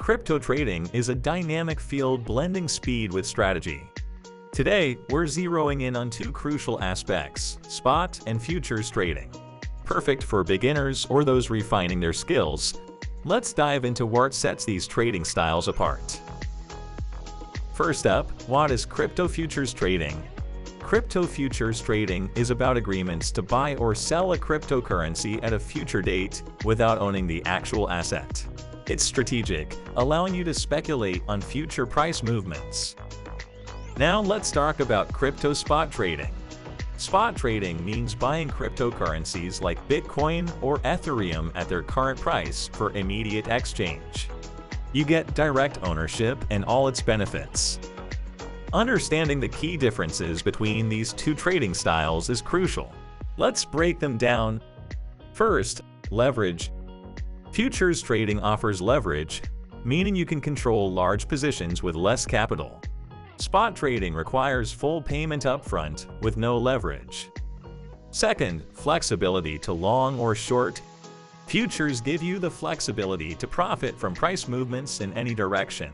Crypto trading is a dynamic field blending speed with strategy. Today, we're zeroing in on two crucial aspects: spot and futures trading. Perfect for beginners or those refining their skills. Let's dive into what sets these trading styles apart. First up, what is crypto futures trading? Crypto futures trading is about agreements to buy or sell a cryptocurrency at a future date without owning the actual asset. It's strategic, allowing you to speculate on future price movements. Now let's talk about crypto spot trading. Spot trading means buying cryptocurrencies like Bitcoin or Ethereum at their current price for immediate exchange. You get direct ownership and all its benefits. Understanding the key differences between these two trading styles is crucial. Let's break them down. First, leverage. Futures trading offers leverage, meaning you can control large positions with less capital. Spot trading requires full payment upfront with no leverage. Second, flexibility to long or short. Futures give you the flexibility to profit from price movements in any direction.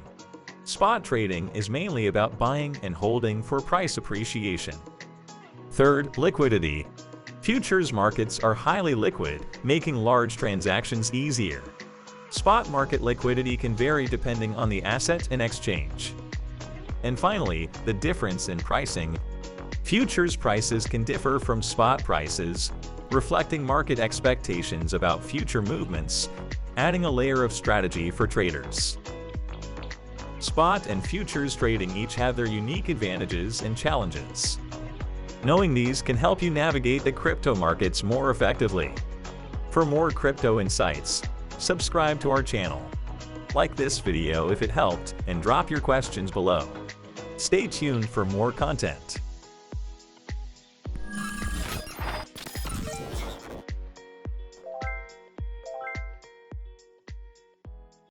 Spot trading is mainly about buying and holding for price appreciation. Third, liquidity. Futures markets are highly liquid, making large transactions easier. Spot market liquidity can vary depending on the asset and exchange. And finally, the difference in pricing. Futures prices can differ from spot prices, reflecting market expectations about future movements, adding a layer of strategy for traders. Spot and futures trading each have their unique advantages and challenges. Knowing these can help you navigate the crypto markets more effectively. For more crypto insights, subscribe to our channel. Like this video if it helped and drop your questions below. Stay tuned for more content.